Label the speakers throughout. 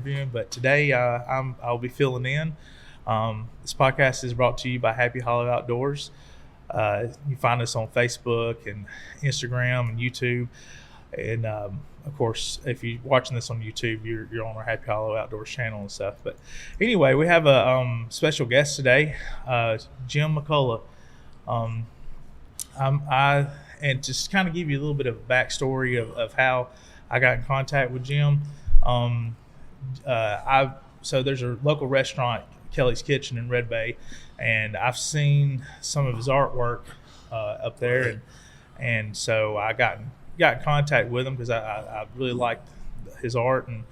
Speaker 1: interviewing, but today I'll be filling in. This podcast is brought to you by Happy Hollow Outdoors. You find us on Facebook and Instagram and YouTube, and of course, if you're watching this on YouTube, you're on our Happy Hollow Outdoors channel and stuff. But anyway, we have a special guest today, Jim McCulloch. And just kind of give you a little bit of backstory of how I got in contact with Jim. So there's a local restaurant, Kelly's Kitchen in Red Bay, and I've seen some of his artwork up there, and so I got in contact with him because I really liked his art, and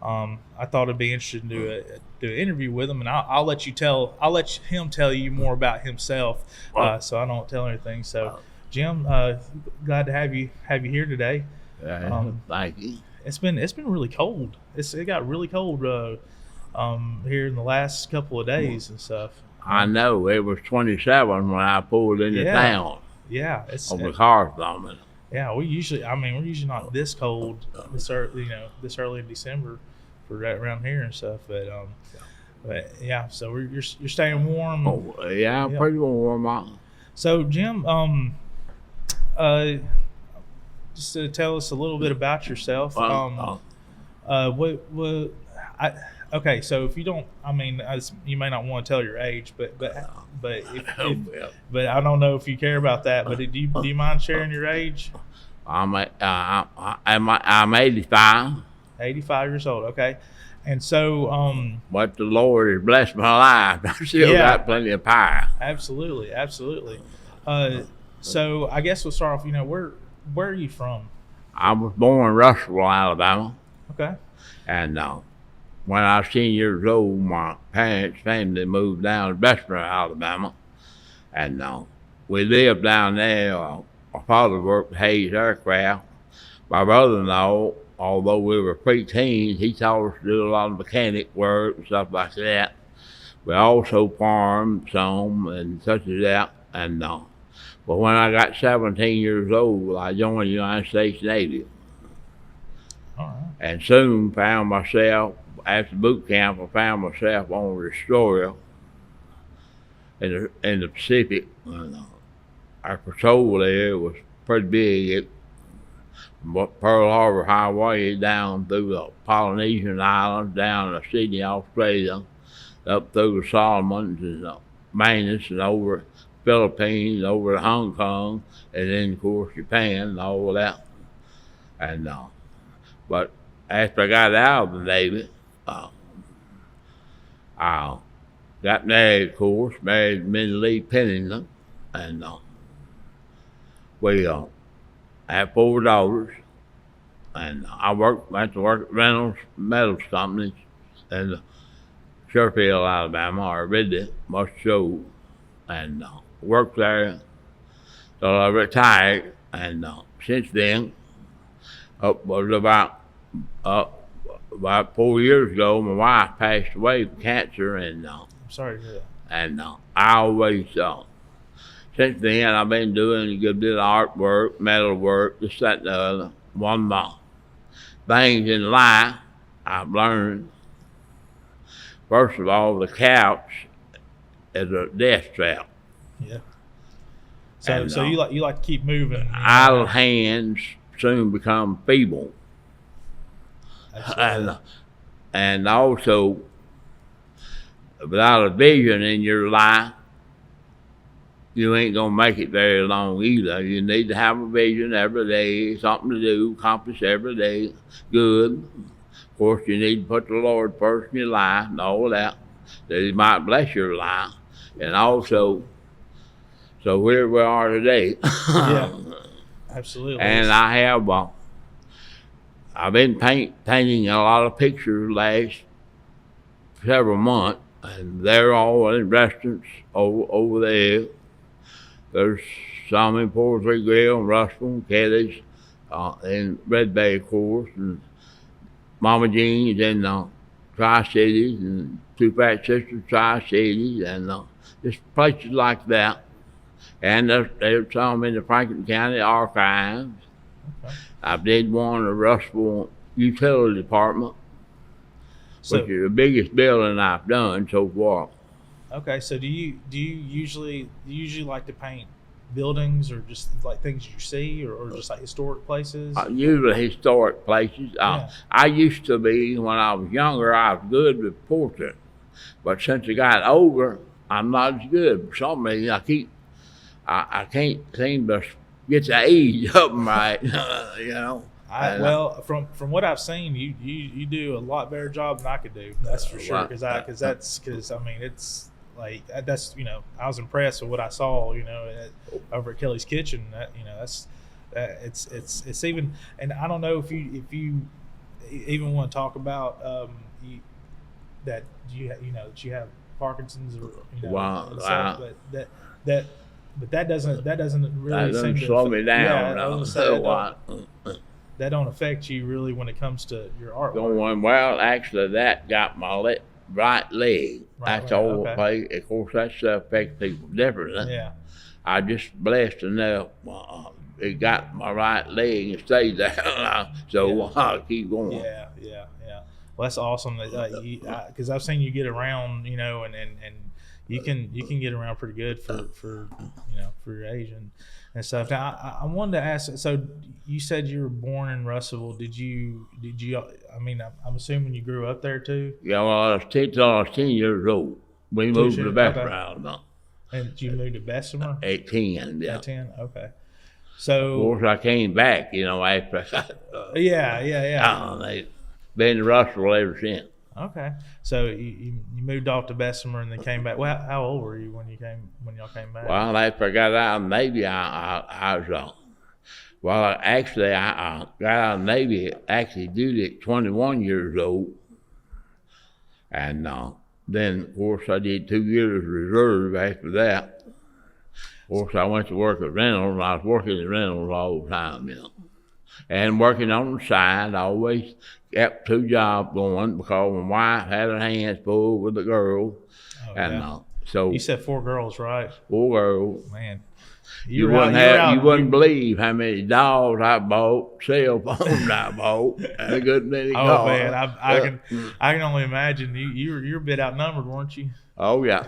Speaker 1: I thought it'd be interesting to do an interview with him, and I'll let him tell you more about himself, so I don't tell anything. So, Jim, glad to have you here today.
Speaker 2: Thank you.
Speaker 1: It's been really cold. It got really cold here in the last couple of days and stuff.
Speaker 2: I know it was 27 when I pulled into town.
Speaker 1: Yeah, it's
Speaker 2: on the car thumbing.
Speaker 1: Yeah, we're usually not this cold this early in December for right around here and stuff. But yeah, so you're staying warm.
Speaker 2: Oh yeah, pretty warm out.
Speaker 1: So Jim, just to tell us a little bit about yourself. Okay, so if you don't, you may not want to tell your age, but I don't know if you care about that. But do you mind sharing your age?
Speaker 2: I'm 85.
Speaker 1: 85 years old. Okay, and so
Speaker 2: but the Lord has blessed my life. I still got plenty of pie.
Speaker 1: Absolutely. So I guess we'll start off. Where are you from?
Speaker 2: I was born in Russellville, Alabama.
Speaker 1: Okay.
Speaker 2: And when I was 10 years old, my parents' family moved down to Bessemer, Alabama. And we lived down there. My father worked Hayes Aircraft. My brother-in-law, although we were pre-teens, he taught us to do a lot of mechanic work and stuff like that. We also farmed some and such as that. And but when I got 17 years old, I joined the United States Navy.
Speaker 1: All right. And
Speaker 2: soon found myself, after boot camp, I found myself on a destroyer in the Pacific. Our patrol there was pretty big. Pearl Harbor Highway down through the Polynesian Islands, down to Sydney, Australia, up through the Solomons and Manus and over Philippines, over to Hong Kong, and then of course Japan and all of that. And but after I got out of the Navy, I got married, of course, married Minnie Lee Pennington, and we had 4 daughters, and I went to work at Reynolds Metals Company in Sherfield, Alabama, or Ridley, must show, and worked there till I retired. And since then, about 4 years ago, my wife passed away from cancer, and
Speaker 1: I'm sorry to hear that.
Speaker 2: And I always since then I've been doing a good bit of artwork, metal work, this, that, and the other. One of my things in life I've learned, first of all, the couch is a death trap.
Speaker 1: Yeah. So you like to keep moving.
Speaker 2: Idle hands soon become feeble. And also, without a vision in your life, you ain't gonna make it very long either. You need to have a vision every day, something to do, accomplish every day, good. Of course, you need to put the Lord first in your life and all that He might bless your life. And also, so here we are today.
Speaker 1: Yeah, absolutely.
Speaker 2: And I have, I've been painting a lot of pictures last several months, and they're all in restaurants over there. There's some in Poetry Grill and Russell, Kelly's, in Red Bay, of course, and Mama Jean's in Tri-Cities, and Two Fat Sisters Tri-Cities, and just places like that. And there's some in the Franklin County Archives. Okay. I did one in the Russell Utility Department.
Speaker 1: So,
Speaker 2: which is the biggest building I've done so far.
Speaker 1: okay, so do you usually like to paint buildings or just like things you see, or just like historic places?
Speaker 2: Usually historic places.
Speaker 1: Yeah.
Speaker 2: I used to be, when I was younger, I was good with portraits. But since I got older, I'm not as good. For some reason, I can't seem to get the age up right, you know.
Speaker 1: Well, from what I've seen, you do a lot better job than I could do. That's for sure. Because I mean, it's like that's, you know, I was impressed with what I saw, you know, over at Kelly's Kitchen. That, you know, that's it's even, and I don't know if you even want to talk about that you have Parkinson's, or you know, and stuff, but that doesn't really
Speaker 2: That
Speaker 1: seem
Speaker 2: doesn't
Speaker 1: to
Speaker 2: slow me down.
Speaker 1: Yeah,
Speaker 2: No.
Speaker 1: I was gonna say that don't affect you really when it comes to your artwork.
Speaker 2: Going well, actually, that got my right leg. That's the whole place. Of course, that stuff affects people differently.
Speaker 1: Yeah.
Speaker 2: I just blessed enough. It got my right leg and stayed there, so I'll keep going.
Speaker 1: Yeah. Well, that's awesome. Because I've seen you get around, you know, and you can get around pretty good for you know, for your age and stuff. Now, I wanted to ask. So you said you were born in Russellville. Did you? I mean, I'm assuming you grew up there too.
Speaker 2: Yeah, well, I was 10 years old. We moved to Bessemer.
Speaker 1: And did you move to Bessemer?
Speaker 2: At 10, yeah.
Speaker 1: At 10, okay. So,
Speaker 2: of course, I came back, you know, after I got.
Speaker 1: Yeah.
Speaker 2: Been to Russellville ever since.
Speaker 1: Okay, so you moved off to Bessemer and then came back. Well, how old were you when y'all came back?
Speaker 2: Well, after I got out of the Navy, I was actually I got out of the Navy actually duty at 21 years old, and then of course I did 2 years reserve after that. Of course, I went to work at Reynolds, and I was working at Reynolds all the time, you know, and working on the side. I always kept 2 jobs going because my wife had her hands full with the girls.
Speaker 1: Oh,
Speaker 2: and
Speaker 1: yeah.
Speaker 2: So
Speaker 1: you said 4 girls, right?
Speaker 2: 4 girls.
Speaker 1: Man,
Speaker 2: you wouldn't believe how many dolls I bought, cell phones I bought, and a good many cars.
Speaker 1: Oh man, I can only imagine. You're a bit outnumbered, weren't you?
Speaker 2: Oh yeah,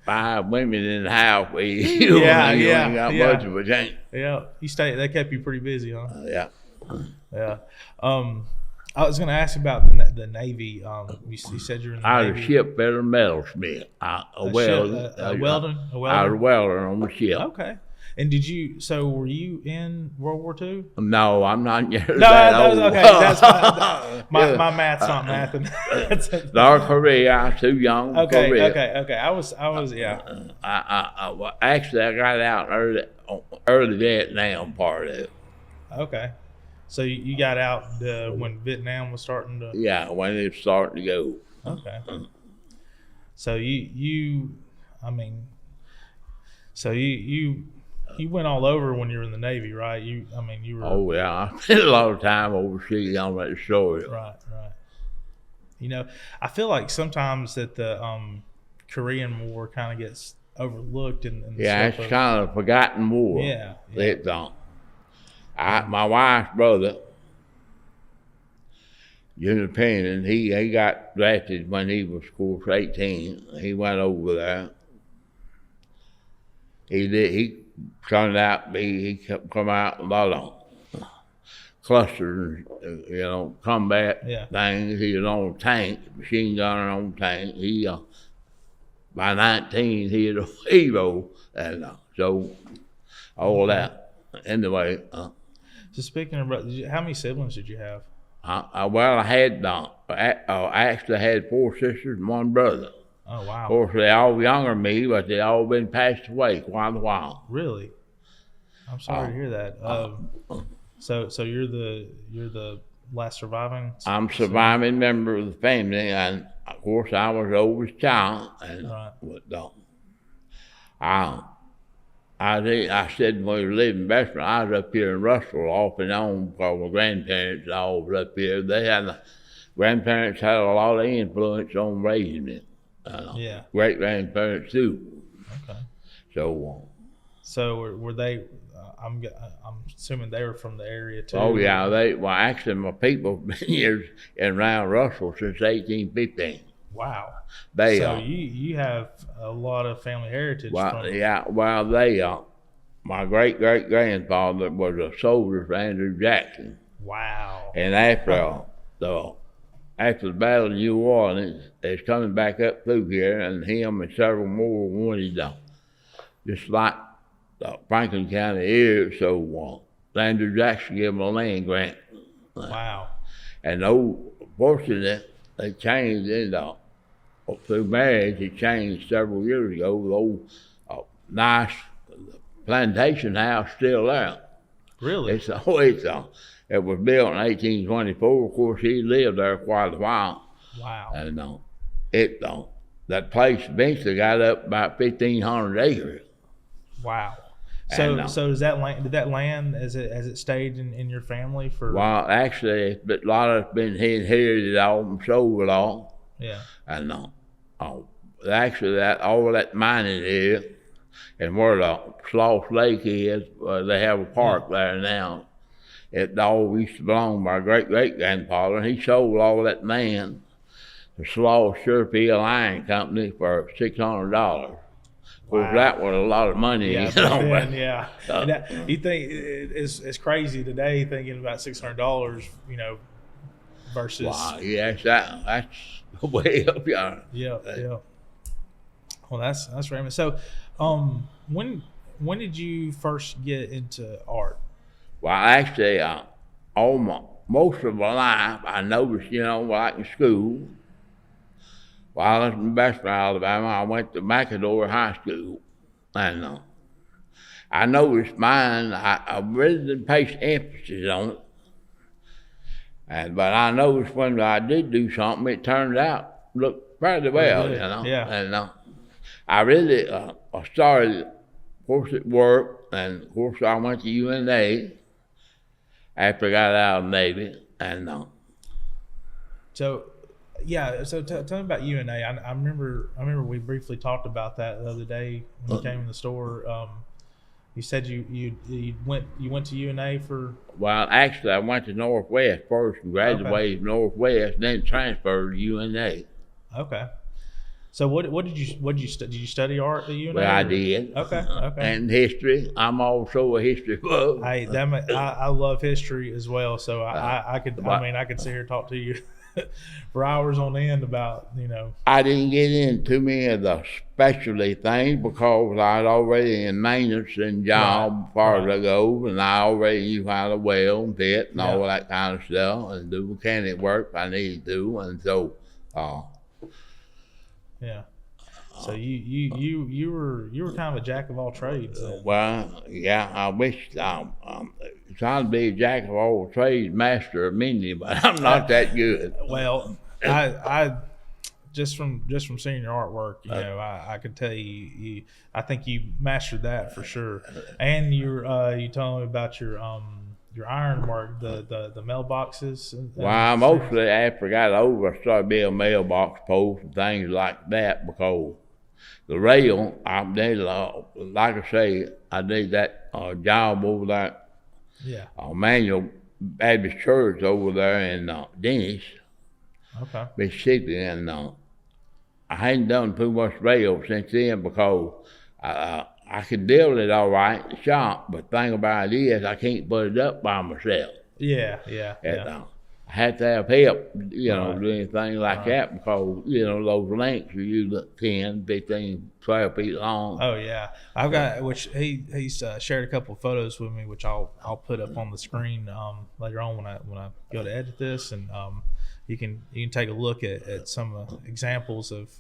Speaker 2: 5 women in the house.
Speaker 1: You ain't
Speaker 2: got much of a chance.
Speaker 1: Yeah, they kept you pretty busy, huh?
Speaker 2: Yeah.
Speaker 1: Yeah. I was going to ask about the Navy. You said you're in the Navy.
Speaker 2: I was a shipbuilder metalsmith. A welder.
Speaker 1: A welder?
Speaker 2: I was a welder on the ship.
Speaker 1: Okay. And were you in World War II?
Speaker 2: No, I'm not yet.
Speaker 1: No, that was okay. That's my math's not mathing.
Speaker 2: North Korea, I was too young.
Speaker 1: Okay,
Speaker 2: Korea.
Speaker 1: okay. I was, yeah.
Speaker 2: Actually, I got out early Vietnam part of it.
Speaker 1: Okay. So you got out when Vietnam was starting to...
Speaker 2: Yeah, when it was starting to go.
Speaker 1: Okay. So you went all over when you were in the Navy, right? You were...
Speaker 2: Oh, yeah. I spent a lot of time overseas on that story.
Speaker 1: Right. You know, I feel like sometimes that the Korean War kind of gets overlooked.
Speaker 2: It's kind of a forgotten war.
Speaker 1: Yeah.
Speaker 2: It's my wife's brother, Jim McCulloch, he got drafted when he was, of course, 18. He went over there. He turned out he come out a lot of clusters, you know, combat things. He was on a tank, machine gunner on a tank. By 19, he was a hero, and so all that. Anyway.
Speaker 1: So speaking of brothers, how many siblings did you have?
Speaker 2: Well, I actually had 4 sisters and 1 brother.
Speaker 1: Oh wow!
Speaker 2: Of course, they all younger than me, but they all been passed away quite a while.
Speaker 1: Really? I'm sorry to hear that. So you're the last surviving?
Speaker 2: I'm surviving member of the family, and of course, I was the oldest child. And I said when we were living in Bessemer, I was up here in Russell off and on because my grandparents all was up here. Grandparents had a lot of influence on raising me. Great grandparents too.
Speaker 1: Okay.
Speaker 2: So
Speaker 1: So were they? I'm assuming they were from the area too.
Speaker 2: Oh yeah, actually my people been here in around Russell since 1815.
Speaker 1: Wow.
Speaker 2: They
Speaker 1: so you have a lot of family heritage.
Speaker 2: My great grandfather was a soldier for Andrew Jackson.
Speaker 1: Wow.
Speaker 2: And after the Battle of New Orleans, it's coming back up through here, and him and several more wanted just like the Franklin County area, so Andrew Jackson gave him a land grant.
Speaker 1: Wow.
Speaker 2: And fortunately, they changed through marriage. It changed several years ago. The old nice plantation house still there.
Speaker 1: Really?
Speaker 2: It was built in 1824. Of course, he lived there quite a while.
Speaker 1: Wow.
Speaker 2: And that place eventually got up about 1,500 acres.
Speaker 1: Wow. So does that land? Did that land as it stayed in your family for?
Speaker 2: Well, actually, a lot of it's been inherited all and sold it all.
Speaker 1: Yeah.
Speaker 2: And actually, all of that mining area, and where the Sloss Lake is, they have a park there now. It all used to belong to my great-great-grandfather, and he sold all of that land to Sloss Sherfield Iron Company for $600. Of course, that was a lot of money.
Speaker 1: Yeah, then, yeah. You think it's crazy today thinking about $600, versus.
Speaker 2: Wow, yes, that's way up there.
Speaker 1: Yeah, yeah. Well, that's right. So, when did you first get into art?
Speaker 2: Well, actually, most of my life, I noticed, like in school, while I was in Bessemer, Alabama, I went to McAdore High School, and I noticed mine. I really didn't place emphasis on it, but I noticed when I did do something, it turned out looked fairly well,
Speaker 1: Yeah.
Speaker 2: And I really started, of course, at work, and of course, I went to UNA after I got out of the Navy, and
Speaker 1: So tell me about UNA. I remember we briefly talked about that the other day when you came in the store. You said you went to UNA for.
Speaker 2: Well, actually, I went to Northwest first and graduated from Northwest, then transferred to UNA.
Speaker 1: Okay. So what did you study? Did you study art at UNA?
Speaker 2: Well, I did.
Speaker 1: Okay.
Speaker 2: And history. I'm also a history buff.
Speaker 1: I love history as well. So I could sit here and talk to you for hours on end about.
Speaker 2: I didn't get into too many of the specialty things because I was already in maintenance and job as far as I go, and I already knew how to weld and fit and all that kind of stuff and do mechanic work I needed to, and so.
Speaker 1: Yeah. So you were kind of a jack of all trades.
Speaker 2: Well, yeah, I wish trying to be a jack of all trades, master of many, but I'm not that good.
Speaker 1: Well, I just from seeing your artwork, I could tell you I think you mastered that for sure. And you told me about your ironwork, the mailboxes.
Speaker 2: Well, mostly after I got over, I started being a mailbox post and things like that because the rail, I did, like I say, I did that job over there.
Speaker 1: Yeah.
Speaker 2: Manual Baptist Church over there in Dennis, Mississippi, and I hadn't done too much rail since then because I could deal with it all right in the shop, but the thing about it is I can't put it up by myself.
Speaker 1: Yeah.
Speaker 2: I had to have help, do anything like that because, those links are usually 10, 15, 12 feet long.
Speaker 1: Oh, yeah. I've got, which he's shared a couple of photos with me, which I'll put up on the screen later on when I go to edit this, and you can take a look at some examples of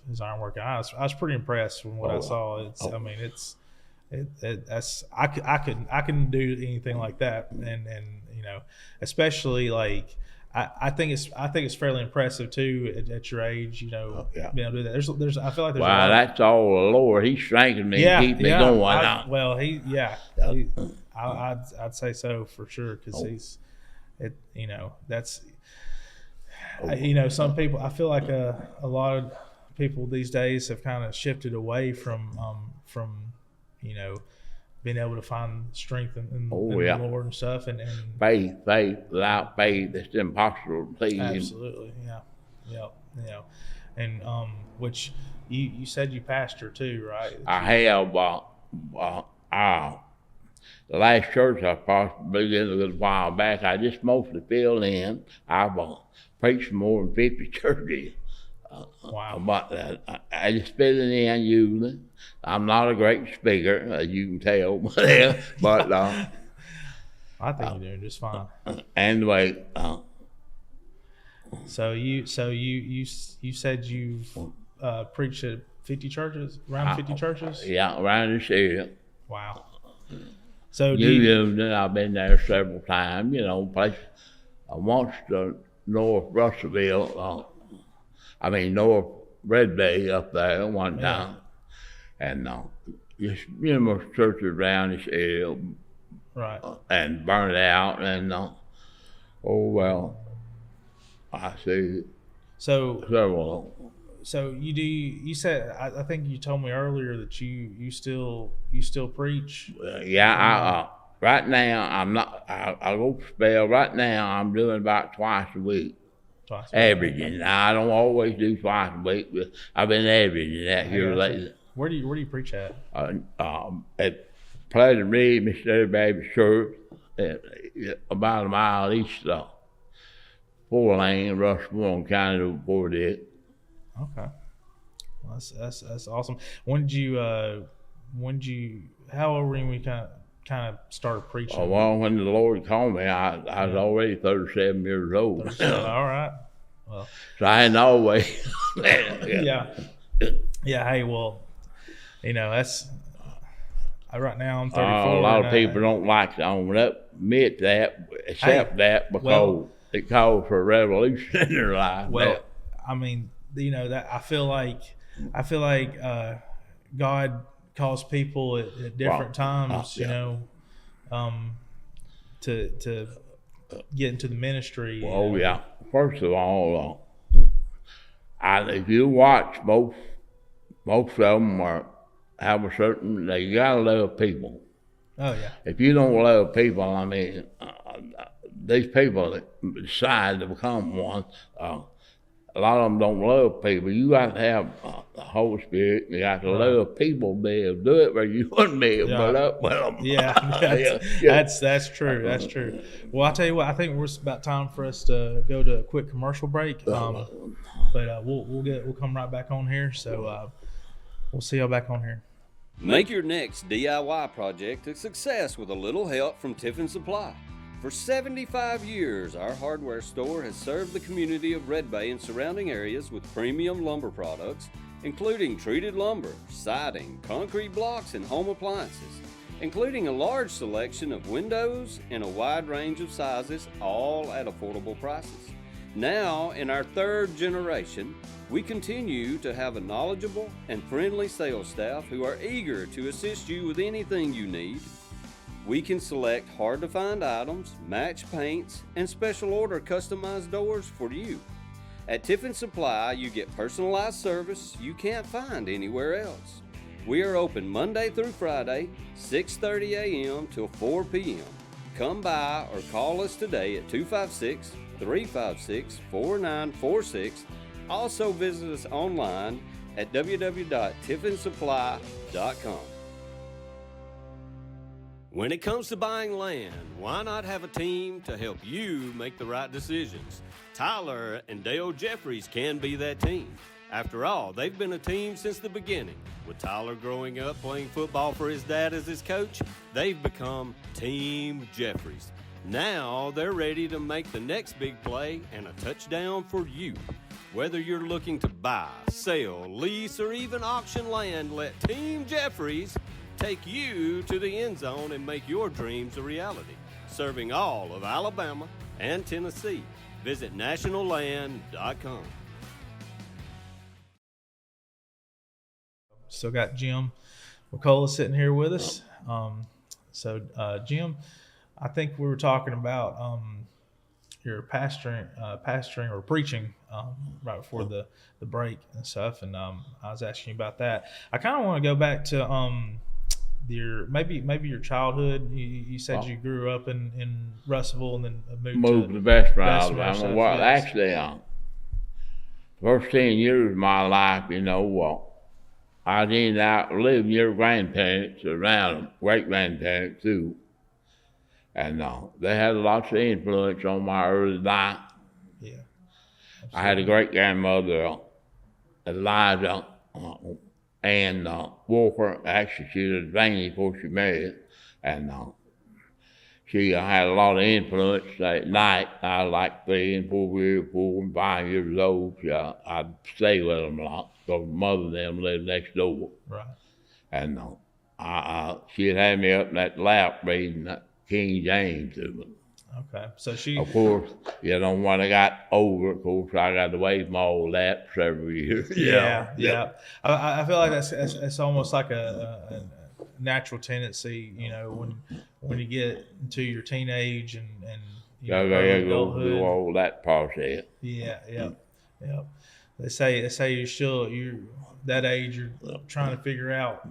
Speaker 1: his ironwork. I was pretty impressed from what I saw. I couldn't do anything like that, and especially like I think it's fairly impressive too at your age, being able to do that. There's I feel like there's
Speaker 2: that's all the Lord. He's strengthening me and keep me going.
Speaker 1: I'd say so for sure because that's. Some people, I feel like a lot of people these days have kind of shifted away from being able to find strength in
Speaker 2: yeah.
Speaker 1: the Lord and stuff, and
Speaker 2: Faith, without faith, it's impossible to please Him.
Speaker 1: absolutely, yeah, and which you said you pastor too, right?
Speaker 2: I have. The last church I pastored a little while back, I just mostly filled in. I've preached more than 50 churches.
Speaker 1: Wow.
Speaker 2: But I just fill it in usually. I'm not a great speaker, as you can tell, but
Speaker 1: I think you're doing just fine.
Speaker 2: Anyway,
Speaker 1: so you said you've preached at 50 churches, around 50 churches?
Speaker 2: Yeah, around this area.
Speaker 1: Wow. So
Speaker 2: I've been there several times. Once to North Russellville. North Red Bay up there one time, and just numerous churches around this area,
Speaker 1: right?
Speaker 2: And burned out, and I see.
Speaker 1: So
Speaker 2: several.
Speaker 1: So you said, I think you told me earlier that you still preach.
Speaker 2: Right now I'm not. I go spell. Right now I'm doing about twice a week. Averaging. Now, I don't always do twice a week, but I've been averaging that here lately.
Speaker 1: Where do you preach at?
Speaker 2: At Pleasant Ridge Missionary Baptist Church, about a mile east of 4-lane, Rushmore County before that.
Speaker 1: Okay, well, that's awesome. When did you? How old were you when you kind of started preaching?
Speaker 2: When the Lord called me, I was already 37 years old.
Speaker 1: 37, all right. Well,
Speaker 2: so I hadn't always.
Speaker 1: Yeah. Hey, well, that's right now I'm 34.
Speaker 2: A lot of people don't like to admit that, that because it calls for a revolution in their life.
Speaker 1: Well, that I feel like God calls people at different times, to get into the ministry.
Speaker 2: Well, yeah. First of all, if you watch most of them have a certain, you gotta love people.
Speaker 1: Oh yeah.
Speaker 2: If you don't love people, these people that decide to become one, a lot of them don't love people. You got to have the Holy Spirit. You got to love people to be able to do it, but you wouldn't be able to put up with them.
Speaker 1: That's true. That's true. Well, I'll tell you what. I think it's about time for us to go to a quick commercial break. But we'll come right back on here. So we'll see y'all back on here.
Speaker 3: Make your next DIY project a success with a little help from Tiffin Supply. For 75 years, our hardware store has served the community of Red Bay and surrounding areas with premium lumber products, including treated lumber, siding, concrete blocks, and home appliances, including a large selection of windows in a wide range of sizes, all at affordable prices. Now, in our third generation, we continue to have a knowledgeable and friendly sales staff who are eager to assist you with anything you need. We can select hard-to-find items, match paints, and special order customized doors for you. At Tiffin Supply, you get personalized service you can't find anywhere else. We are open Monday through Friday, 6:30 a.m. till 4 p.m. Come by or call us today at 256-356-4946. Also visit us online at www.tiffinsupply.com. When it comes to buying land, why not have a team to help you make the right decisions? Tyler and Dale Jeffries can be that team. After all, they've been a team since the beginning. With Tyler growing up playing football for his dad as his coach, they've become Team Jeffries. Now they're ready to make the next big play and a touchdown for you. Whether you're looking to buy, sell, lease, or even auction land, let Team Jeffries take you to the end zone and make your dreams a reality. Serving all of Alabama and Tennessee. Visit nationalland.com.
Speaker 1: Still got Jim McCulloch sitting here with us. Jim, I think we were talking about your pastoring or preaching right before the break and stuff, and I was asking you about that. I kind of want to go back to maybe your childhood. You said you grew up in Russellville and then
Speaker 2: moved to Bessemer,
Speaker 1: Bessemer,
Speaker 2: Alabama.
Speaker 1: so
Speaker 2: Well,
Speaker 1: yes.
Speaker 2: actually, first 10 years of my life, I didn't outlive your grandparents around, great grandparents too. And they had lots of influence on my early life.
Speaker 1: Yeah.
Speaker 2: I had a great grandmother, Eliza, and Walker. Actually, she was Vanny before she married. And she had a lot of influence at night. I was like 3 and 4 years, 4 and 5 years old. So I'd stay with them a lot because mother and them lived next door.
Speaker 1: Right.
Speaker 2: And she'd have me up in that lap reading that King James to me.
Speaker 1: Okay. So she.
Speaker 2: Of course, when I got older, of course, I got away from all that for several years.
Speaker 1: Yeah. I feel like that's almost like a natural tendency, when you get into your teenage and
Speaker 2: gotta go
Speaker 1: adulthood.
Speaker 2: through all that process.
Speaker 1: Yeah. They say you're that age, you're trying to figure out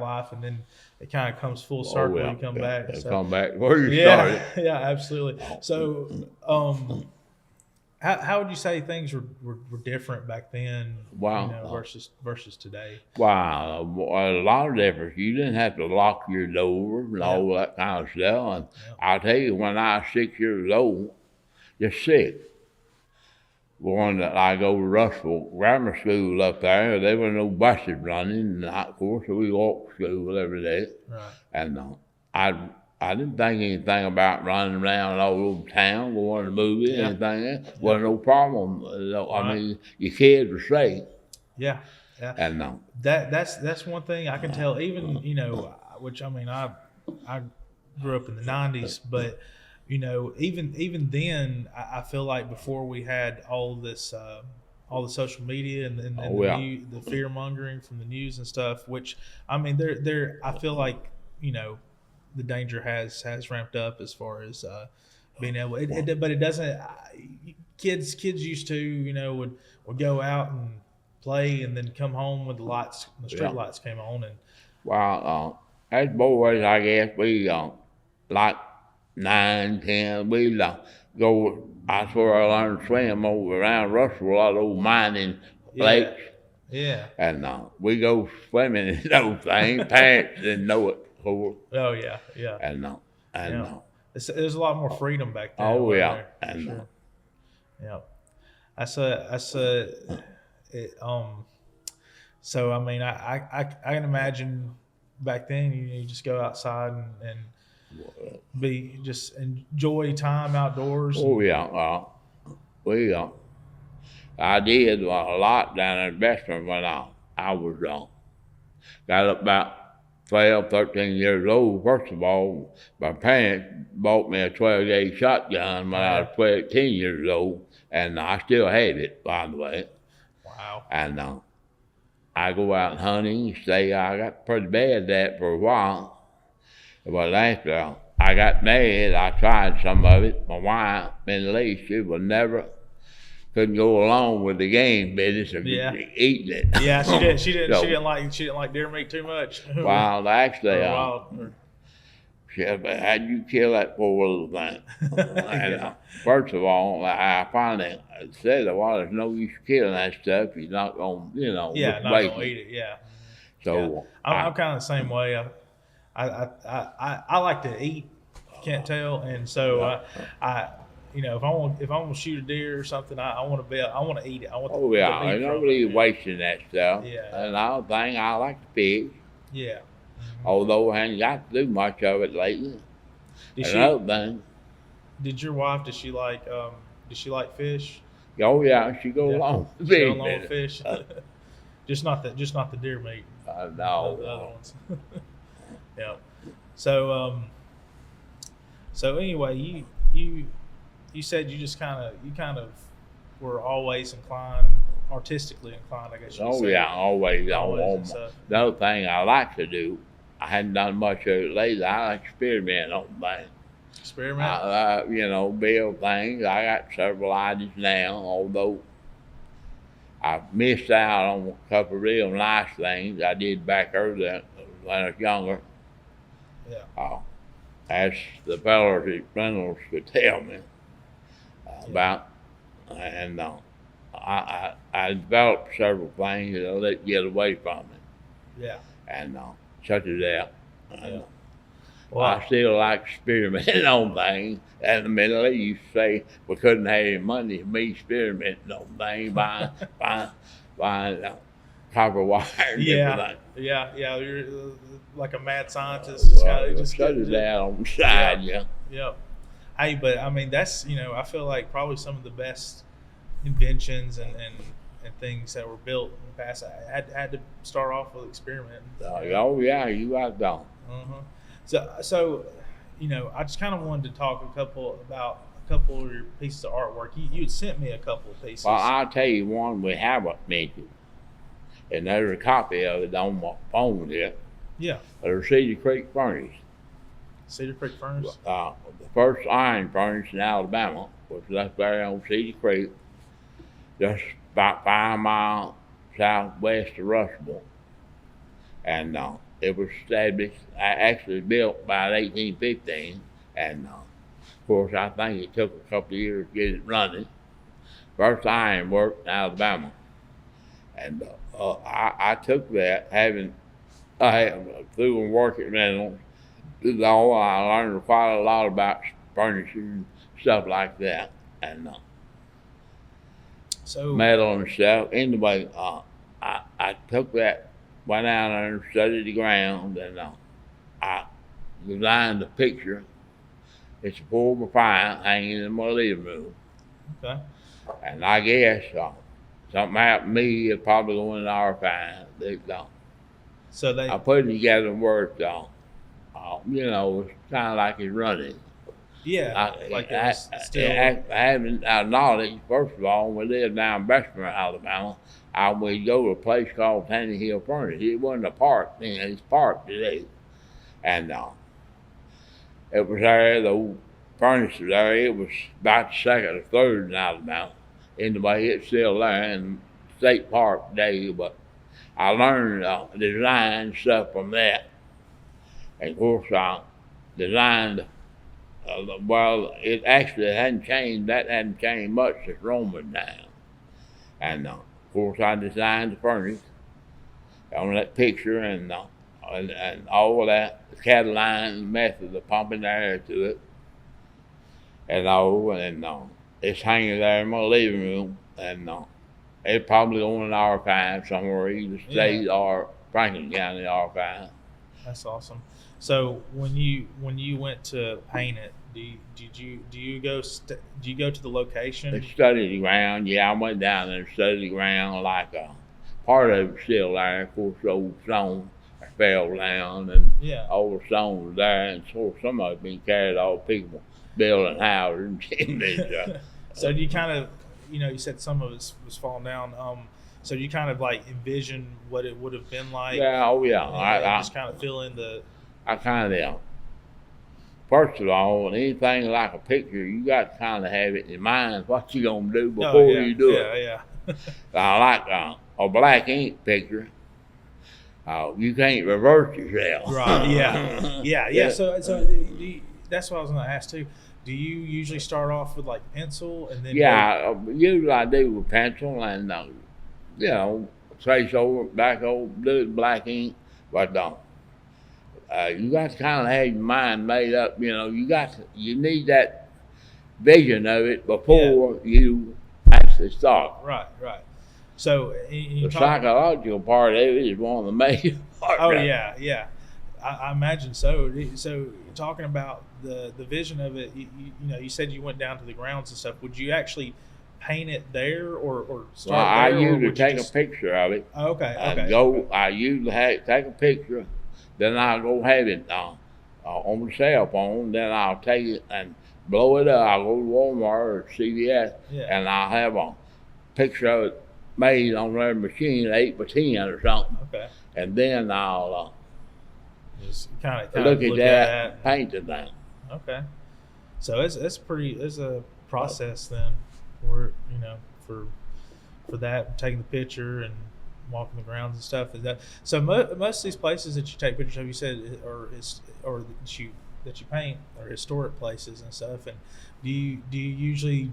Speaker 1: life, and then it kind of comes full circle and you come back. So.
Speaker 2: Come back where you started.
Speaker 1: Yeah, absolutely. So, how would you say things were different back then?
Speaker 2: Wow.
Speaker 1: Versus today.
Speaker 2: Wow, a lot of difference. You didn't have to lock your door and all that kind of stuff. And I'll tell you, when I was 6 years old, just sick. Going that I go to Russell Grammar School up there, there were no buses running, and of course we walked to school every day.
Speaker 1: Right.
Speaker 2: And I didn't think anything about running around all over town, going to the movie, anything else. Wasn't no problem. I mean, your kids were safe.
Speaker 1: Yeah.
Speaker 2: And
Speaker 1: that's one thing I can tell. Even which I mean, I grew up in the '90s, but even then, I feel like before we had all this, all the social media and the fear mongering from the news and stuff. Which I mean, I feel like the danger has ramped up as far as being able. But it doesn't. Kids used to would go out and play and then come home when the street lights came on. And
Speaker 2: well, as boys, I guess we like 9, 10, we go. That's where I learned to swim over around Russell, a lot of old mining lakes.
Speaker 1: Yeah.
Speaker 2: And we go swimming in those things. Parents didn't know it before.
Speaker 1: Oh yeah.
Speaker 2: And
Speaker 1: there's a lot more freedom back then.
Speaker 2: Oh yeah.
Speaker 1: And sure. Yeah. So I mean, I can imagine back then you just go outside and just enjoy time outdoors.
Speaker 2: Oh yeah. I did a lot down in Bessemer when I was got up about 12, 13 years old. First of all, my parents bought me a 12-gauge shotgun when I was 13 years old, and I still had it, by the way.
Speaker 1: Wow.
Speaker 2: And I go out hunting, I got pretty bad at that for a while. But after I got married, I tried some of it. My wife, in the least, she couldn't go along with the game business of eating it.
Speaker 1: Yeah, she didn't like deer meat too much.
Speaker 2: Well, actually, how'd you kill that poor little thing? And, first of all, I finally said, well, there's no use killing that stuff. You're not going to, not going
Speaker 1: to eat it. Yeah.
Speaker 2: So
Speaker 1: I'm kind of the same way. I like to eat. Can't tell, and so if I want to shoot a deer or something, I want to eat it. I want.
Speaker 2: Oh yeah, I don't really wasting that stuff.
Speaker 1: Yeah.
Speaker 2: Another thing, I like to fish.
Speaker 1: Yeah. Mm-hmm.
Speaker 2: Although I haven't got to do much of it lately. Another thing.
Speaker 1: Did your wife? Does she like fish?
Speaker 2: Oh yeah, she go along.
Speaker 1: She go along with fish. just not the deer meat.
Speaker 2: No.
Speaker 1: The other ones. Yeah. So anyway, you said you just kind of were always artistically inclined, I guess.
Speaker 2: Oh yeah, always. The other thing I like to do, I hadn't done much of it lately. I like to experiment on things.
Speaker 1: Experiment?
Speaker 2: Build things. I got several ideas now, although I missed out on a couple of real nice things I did back earlier. when I was younger.
Speaker 1: Yeah.
Speaker 2: As the fellows at Reynolds could tell me about, and I developed several things that I let get away from me,
Speaker 1: Yeah.
Speaker 2: and such as that.
Speaker 1: Yeah.
Speaker 2: Well, I still like experimenting on things. And the minute they used to say we couldn't have any money for me experimenting on things, buying copper wire and everything.
Speaker 1: Yeah. You're like a mad scientist.
Speaker 2: Just shut it down on the side,
Speaker 1: Yeah. Hey, but I mean, that's, I feel like probably some of the best inventions and things that were built in the past had to start off with experimenting.
Speaker 2: Oh yeah, you got done.
Speaker 1: So I just kind of wanted to talk about a couple of your pieces of artwork. You had sent me a couple of pieces.
Speaker 2: Well, I'll tell you one we haven't mentioned, and there's a copy of it on my phone here.
Speaker 1: Yeah.
Speaker 2: There's Cedar Creek Furnace.
Speaker 1: Cedar Creek Furnace?
Speaker 2: The first iron furnace in Alabama was left there on Cedar Creek, just about 5 miles southwest of Rushmore. And it was established, actually built about 1815. And of course, I think it took a couple of years to get it running. First iron work in Alabama. And I took that, through and work at Reynolds. I learned quite a lot about furniture and stuff like that, and metal and stuff. Anyway, I took that, went down there and studied the ground, and I designed a picture. It's a 4x5 hanging in my living room.
Speaker 1: Okay.
Speaker 2: And I guess something happened to me, it's probably going in the archive. I put it together and worked on. It's kind of like it's running.
Speaker 1: Yeah,
Speaker 2: I having knowledge, first of all, when we lived down in Bessemer, Alabama, I would go to a place called Tanny Hill Furnace. It wasn't a park then, it's park today. And it was there, the old furnace was there. It was about the second or third in Alabama. Anyway, it's still there in State Park today, but I learned design stuff from that. And of course, I designed, it actually hadn't changed, that hadn't changed much since Roman time. And of course, I designed the furnace on that picture and all of that, the Catalan method of pumping air to it. And it's hanging there in my living room, and it's probably on an archive somewhere, either state or Franklin County archive.
Speaker 1: That's awesome. So when you went to paint it, do you go to the location?
Speaker 2: They studied the ground. Yeah, I went down there and studied the ground. Like part of it still there. Of course, the old stone fell down, and all the stones was there, and so some of it been carried off. People building houses and chimneys.
Speaker 1: So do you kind of, you said some of it was falling down. So you kind of like envision what it would have been like.
Speaker 2: Yeah,
Speaker 1: I just kind of fill in the.
Speaker 2: I kind of, first of all, anything like a picture, you got to kind of have it in mind what you're gonna do before you do it.
Speaker 1: Yeah.
Speaker 2: I like a black ink picture. You can't reverse yourself.
Speaker 1: Right. Yeah. So that's what I was gonna ask too. Do you usually start off with like pencil and then?
Speaker 2: Yeah, usually I do with pencil and trace over, back over, do it black ink, but you got to kind of have your mind made up. You need that vision of it before you actually start.
Speaker 1: Right. So
Speaker 2: the psychological part of it is one of the major parts.
Speaker 1: Oh yeah. I imagine so. So talking about the vision of it, you said you went down to the grounds and stuff. Would you actually paint it there or start there?
Speaker 2: I usually take a picture of it.
Speaker 1: Oh, okay.
Speaker 2: I usually take a picture, then I'll go have it on the cell phone. Then I'll take it and blow it up. I'll go to Walmart or CVS, and I'll have a picture of it made on their machine, 8x10 or something.
Speaker 1: Okay.
Speaker 2: And then I'll
Speaker 1: just kind of
Speaker 2: look at that and paint it down.
Speaker 1: Okay. So it's a process then, for that, taking the picture and walking the grounds and stuff. Is that so? Most of these places that you take pictures of, you said, or that you paint are historic places and stuff. And do you usually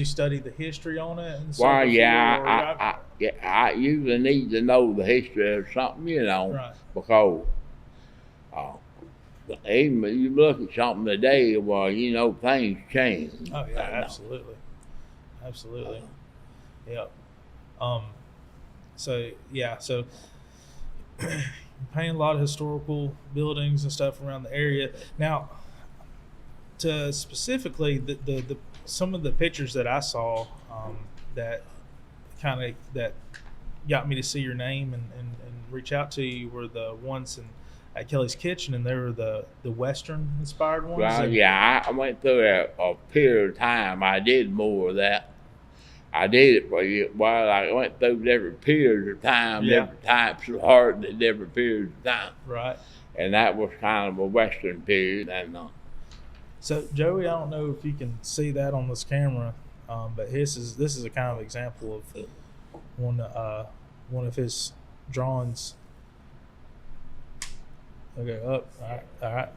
Speaker 1: study the history on it and stuff?
Speaker 2: Well,
Speaker 1: yeah,
Speaker 2: I usually need to know the history of something,
Speaker 1: right.
Speaker 2: because uh, even when you look at something today, well, things change.
Speaker 1: Oh yeah, absolutely. Yep. So painting a lot of historical buildings and stuff around the area. Now, to specifically the some of the pictures that I saw that got me to see your name and reach out to you were the ones at Kelly's Kitchen, and they were the Western inspired ones.
Speaker 2: Well, I went through a period of time. I did more of that. I did it for you. Well, I went through different periods of time, different types of art at different periods of time.
Speaker 1: Right.
Speaker 2: And that was kind of a Western period. And
Speaker 1: so, Joey, I don't know if you can see that on this camera, but this is a kind of example of one of his drawings. Okay, up. All right.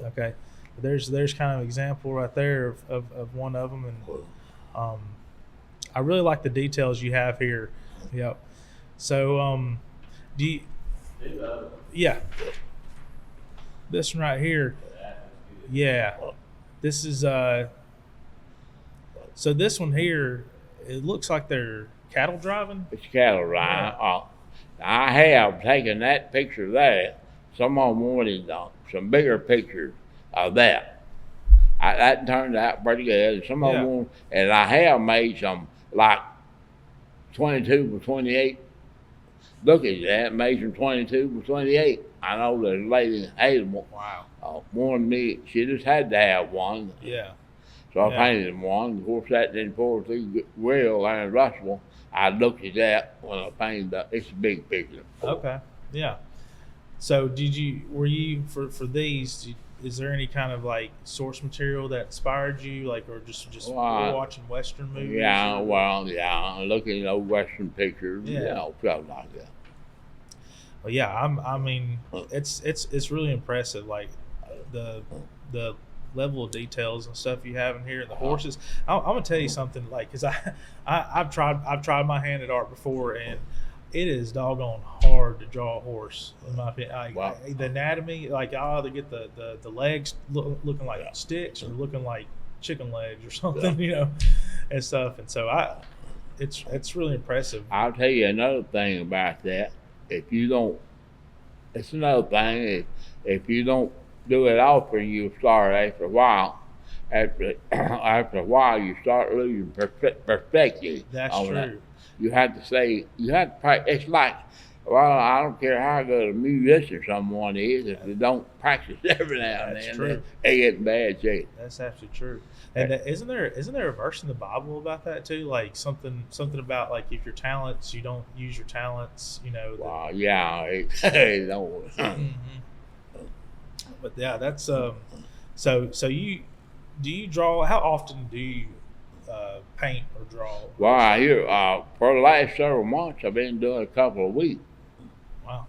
Speaker 1: Okay. There's kind of an example right there of one of them, and I really like the details you have here. Yep. So, yeah. This one right here. Yeah. This is so this one here, it looks like they're cattle driving.
Speaker 2: It's cattle driving. I have taken that picture there. Someone wanted some bigger pictures of that. That turned out pretty good. Someone wanted, and I have made some like 22 by 28. Look at that, made some 22 by 28. I know there's a lady hated one.
Speaker 1: Wow.
Speaker 2: Wanted me, she just had to have one.
Speaker 1: Yeah.
Speaker 2: So I painted him one. Of course, that didn't pour through well and Russell. I looked at that when I painted that. It's a big picture.
Speaker 1: Okay. Yeah. So were you for these? Is there any kind of like source material that inspired you, like, or just watching Western movies?
Speaker 2: Yeah, looking at old Western pictures, stuff like that.
Speaker 1: Well, yeah, I mean, it's really impressive, like the level of details and stuff you have in here, and the horses. I'm gonna tell you something, like, because I've tried my hand at art before, and it is doggone hard to draw a horse, in my opinion. The anatomy, like, I'll either get the legs looking like sticks or looking like chicken legs or something, and stuff. And so it's really impressive.
Speaker 2: I'll tell you another thing about that. If you don't do it often, you start after a while. After a while, you start losing perspective.
Speaker 1: That's
Speaker 2: on
Speaker 1: true.
Speaker 2: That. You have to practice. It's like, well, I don't care how good a musician someone is, if they don't practice every now and then, they get in bad shape.
Speaker 1: That's absolutely true. And isn't there a verse in the Bible about that too? Like something about, like, if your talents, you don't use your talents,
Speaker 2: Well, yeah, it don't.
Speaker 1: Mm-hmm. But yeah, that's so do you draw? How often do you paint or draw?
Speaker 2: Well, for the last several months, I've been doing a couple of weeks.
Speaker 1: Wow.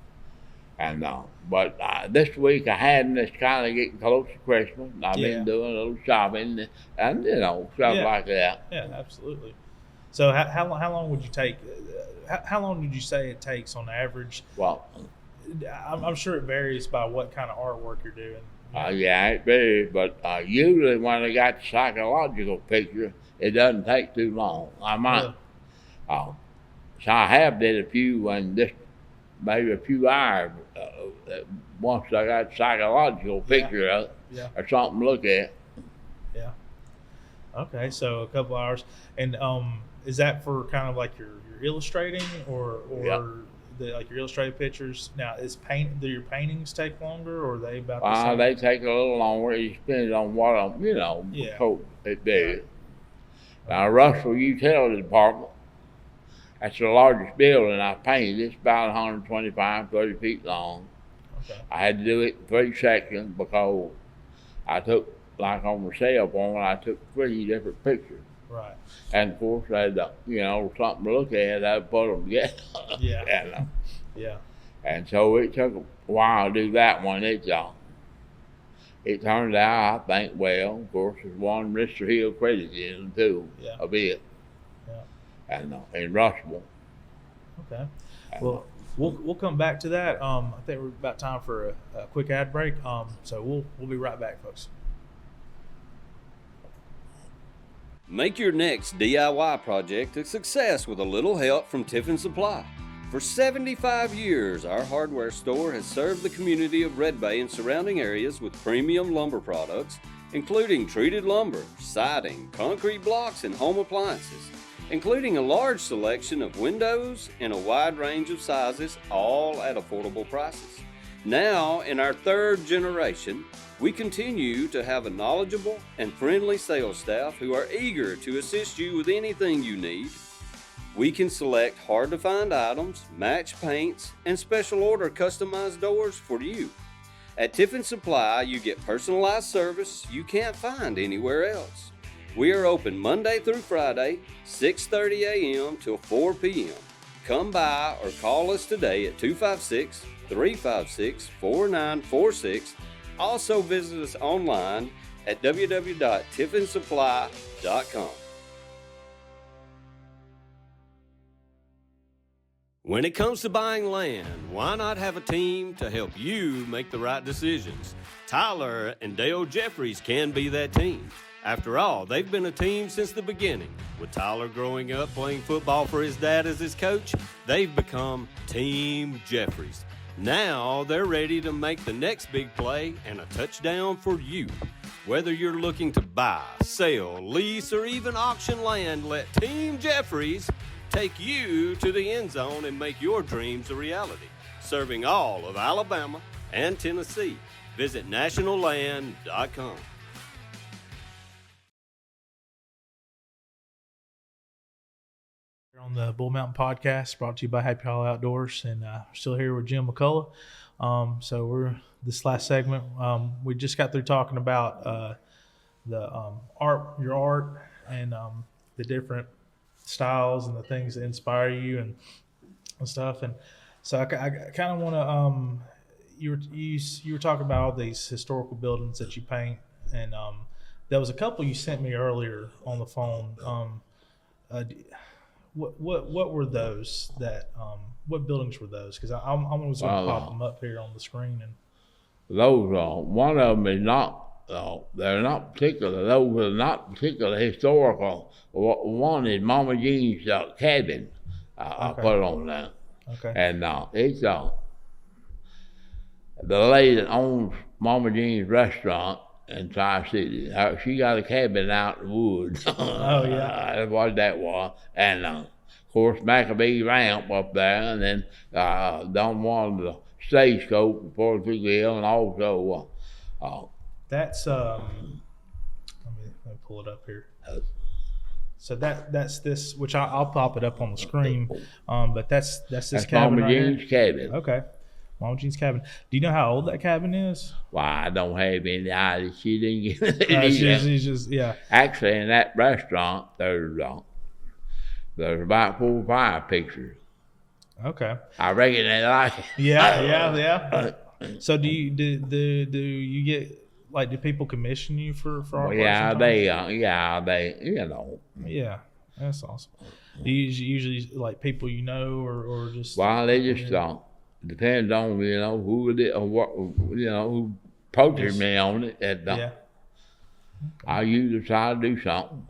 Speaker 2: And but this week I hadn't. It's kind of getting close to Christmas. I've been doing a little shopping and stuff like that.
Speaker 1: Yeah, absolutely. So how long would you take? How long would you say it takes on average?
Speaker 2: Well,
Speaker 1: I'm sure it varies by what kind of artwork you're doing.
Speaker 2: It varies, but usually when I got the psychological picture, it doesn't take too long. I might. So I have did a few, and just maybe a few hours once I got the psychological picture of it, or something to look at.
Speaker 1: Yeah. Okay, so a couple hours, and is that for kind of like your illustrating or like your illustrated pictures? Now, do your paintings take longer, or are they about the same?
Speaker 2: They take a little longer. It depends on what it does. Now, Russell Utility Department, that's the largest building I painted. It's about 125, 30 feet long.
Speaker 1: Okay.
Speaker 2: I had to do it in 3 sections because I took, like on the cell phone, I took 3 different pictures.
Speaker 1: Right.
Speaker 2: And of course, they'd, something to look at, I'd put them together.
Speaker 1: Yeah.
Speaker 2: And,
Speaker 1: Yeah.
Speaker 2: and so it took a while to do that one. It turned out, I think, well, of course, there's one Mr. Hill credited him too,
Speaker 1: Yeah.
Speaker 2: a bit.
Speaker 1: Yeah.
Speaker 2: And in Rushville.
Speaker 1: Okay.
Speaker 2: And,
Speaker 1: Well, we'll come back to that. I think we're about time for a quick ad break. So we'll be right back, folks.
Speaker 3: Make your next DIY project a success with a little help from Tiffin Supply. For 75 years, our hardware store has served the community of Red Bay and surrounding areas with premium lumber products, including treated lumber, siding, concrete blocks, and home appliances, including a large selection of windows in a wide range of sizes, all at affordable prices. Now, in our third generation, we continue to have a knowledgeable and friendly sales staff who are eager to assist you with anything you need. We can select hard-to-find items, match paints, and special order customized doors for you. At Tiffin Supply, you get personalized service you can't find anywhere else. We are open Monday through Friday, 6:30 a.m. till 4 p.m. Come by or call us today at 256-356-4946. Also visit us online at www.tiffinsupply.com. When it comes to buying land, why not have a team to help you make the right decisions? Tyler and Dale Jeffries can be that team. After all, they've been a team since the beginning. With Tyler growing up playing football for his dad as his coach, they've become Team Jeffries. Now they're ready to make the next big play and a touchdown for you. Whether you're looking to buy, sell, lease, or even auction land, let Team Jeffries take you to the end zone and make your dreams a reality. Serving all of Alabama and Tennessee. Visit nationalland.com.
Speaker 1: On the Bull Mountain Podcast, brought to you by Happy Hollow Outdoors, and still here with Jim McCulloch. So we're this last segment. We just got through talking about the your art, and the different styles and the things that inspire you and stuff. And so I kind of want to. You were talking about all these historical buildings that you paint, and there was a couple you sent me earlier on the phone. What were those that what buildings were those? Because I'm always going to pop them up here on the screen. And
Speaker 2: those one of them is not they're not particular. Those are not particularly historical. One is Mama Jean's cabin. I put on that.
Speaker 1: Okay.
Speaker 2: And it's the lady that owns Mama Jean's restaurant in Tri-City. She got a cabin out in the woods.
Speaker 1: Oh, yeah.
Speaker 2: That's what that was. And, of course, Maccabee Ramp up there, and then down one of the stagecoach before it took the hill, and also...
Speaker 1: that's, let me pull it up here. So that's this, which I'll pop it up on the screen, but that's this cabin
Speaker 2: Mama
Speaker 1: right
Speaker 2: Jean's
Speaker 1: here?
Speaker 2: cabin.
Speaker 1: Okay. Mama Jean's cabin. Do you know how old that cabin is?
Speaker 2: Well, I don't have any idea. She didn't give it
Speaker 1: She's just, yeah.
Speaker 2: Actually, in that restaurant, there's about 4 or 5 pictures.
Speaker 1: Okay.
Speaker 2: I reckon they like it.
Speaker 1: Yeah. So do you get, like, do people commission you for
Speaker 2: Well,
Speaker 1: artwork
Speaker 2: yeah,
Speaker 1: sometimes?
Speaker 2: they,
Speaker 1: Yeah, that's awesome. Do you usually like people you know, or just?
Speaker 2: Well, they just depends on who it is or what who approaches me on it.
Speaker 1: Yeah.
Speaker 2: I usually try to do something.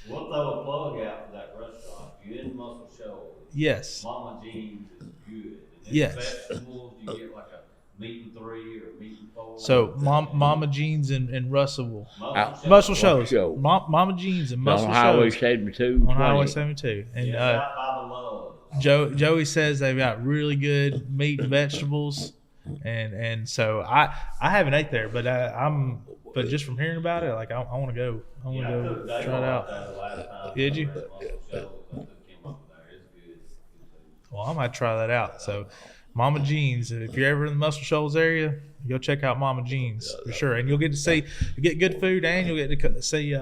Speaker 3: We'll throw a plug out for that restaurant. You in Muscle Shoals.
Speaker 1: Yes.
Speaker 3: Mama Jean's is good. And
Speaker 1: Yes.
Speaker 3: Vegetables, you get like a meat and 3 or meat and 4.
Speaker 1: So Mama Jean's in Russellville.
Speaker 3: Muscle
Speaker 1: Muscle
Speaker 2: Shoals.
Speaker 1: Mama Jean's and Muscle
Speaker 2: On Highway
Speaker 1: Shoals
Speaker 2: 72.
Speaker 1: on Highway 72. And
Speaker 3: It's out by the love.
Speaker 1: Joey says they've got really good meat and vegetables, and so I haven't ate there, but but just from hearing about it, like I want to go. I want to go try it out. Did you? Well, I might try that out. So, Mama Jean's. If you're ever in the Muscle Shoals area, go check out Mama Jean's for sure, and you'll get to get good food, and you'll get to see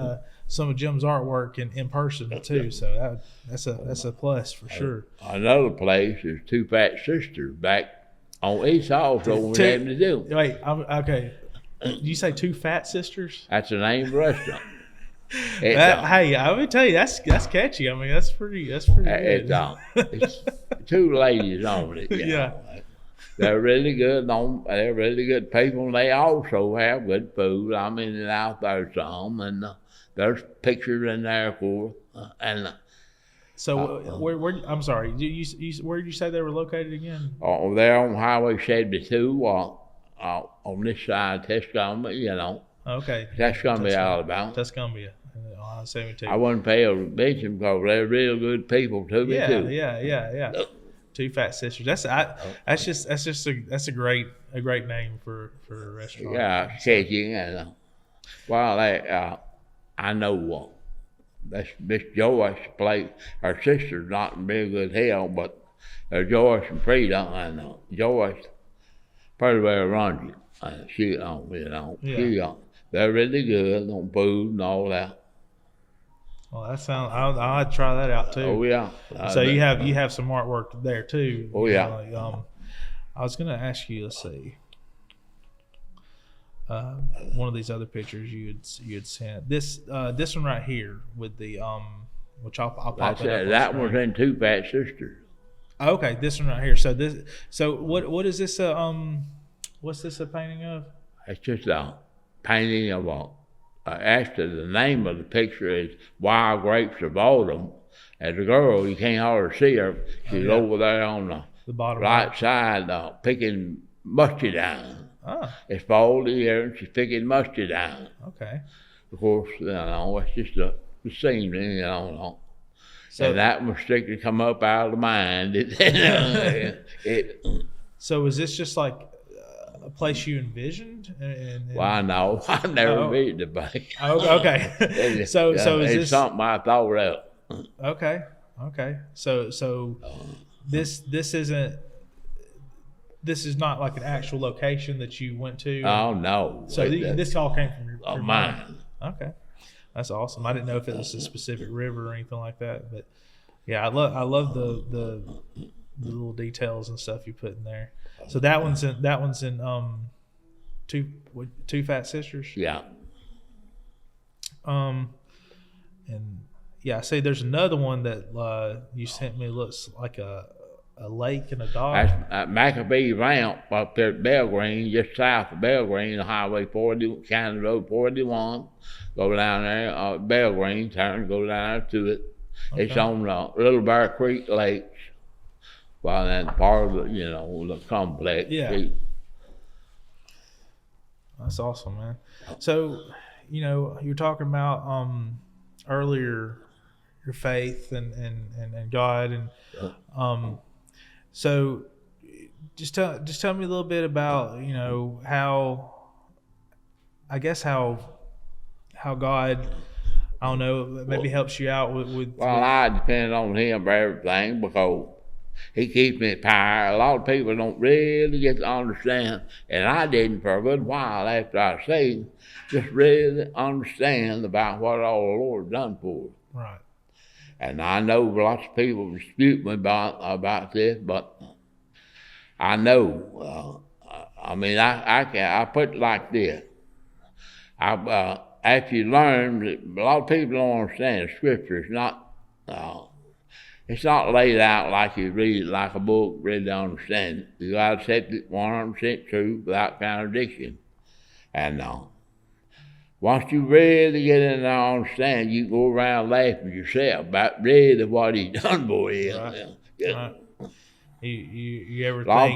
Speaker 1: some of Jim's artwork in person too. So that's a plus for sure.
Speaker 2: Another place is Two Fat Sisters back on East also we having to do.
Speaker 1: Wait, okay. You say Two Fat Sisters?
Speaker 2: That's the name of the restaurant.
Speaker 1: Hey, I would tell you that's catchy. I mean, that's pretty good.
Speaker 2: It's two ladies on it. You know. They're really good. They're really good people. And they also have good food. I'm in and out there some, and there's pictures in there for. And
Speaker 1: so, where I'm sorry. Where did you say they were located again?
Speaker 2: They're on Highway 72 on this side of Tuscumbia. You know.
Speaker 1: Okay.
Speaker 2: Tuscumbia, Alabama.
Speaker 1: Tuscumbia.
Speaker 2: I wouldn't pay a mention because they're real good people to me too.
Speaker 1: Yeah. Two Fat Sisters. That's a great name for a restaurant.
Speaker 2: Yeah, catchy. And I know that's Miss Joyce place. Her sister's not in real good health, but Joyce and Frida, and Joyce pretty well runs it. They're really good on food and all that.
Speaker 1: Well, that sounds. I'll try that out too.
Speaker 2: Oh yeah.
Speaker 1: So you have some artwork there too.
Speaker 2: Oh yeah.
Speaker 1: I was gonna ask you. Let's see. One of these other pictures you had sent. This one right here with the which I'll pop it up.
Speaker 2: That was in Two Fat Sisters.
Speaker 1: Okay, this one right here. So what is this? What's this a painting of?
Speaker 2: It's just a painting of actually, the name of the picture is Wild Grapes of Autumn. As a girl, you can't hardly see her. She's over there on the bottom right side picking musty down.
Speaker 1: Oh.
Speaker 2: It's fall here, and she's picking musty down.
Speaker 1: Okay.
Speaker 2: Of course, it's just the scene, So, and that was strictly come up out of the mind.
Speaker 1: So is this just like a place you envisioned?
Speaker 2: Well, I know. I never been to bank.
Speaker 1: Oh, okay. So is this
Speaker 2: something I thought of?
Speaker 1: Okay. So this isn't. This is not like an actual location that you went to.
Speaker 2: Oh no.
Speaker 1: So this all came from your
Speaker 2: mind.
Speaker 1: Okay, that's awesome. I didn't know if it was a specific river or anything like that, but yeah, I love the little details and stuff you put in there. So that one's in Two Fat Sisters.
Speaker 2: Yeah.
Speaker 1: And yeah, I say there's another one that you sent me. Looks like a lake and a dock.
Speaker 2: That's at McAbee Ramp up there at Belgreen, just south of Belgreen, Highway 40, County Road 41. Go down there, Belgreen, turn, go down there to it. Okay. It's on Little Bear Creek Lakes. Well, that's part of the complex.
Speaker 1: Yeah. That's awesome, man. So, you were talking about earlier your faith and God and so just tell me a little bit about how God, I don't know, maybe helps you out with
Speaker 2: well, I depend on Him for everything because He keeps me at power. A lot of people don't really get to understand, and I didn't for a good while after I saved, just really understand about what all the Lord done for us.
Speaker 1: Right.
Speaker 2: And I know lots of people dispute me about this, but I know. I put it like this. After you learn, a lot of people don't understand the Scripture. It's not laid out like you read it like a book, ready to understand it. You got to accept it 100% true without contradiction. And once you really get in there and understand, you go around laughing yourself about really what He's done for you.
Speaker 1: Right. Right. You ever
Speaker 2: think? A lot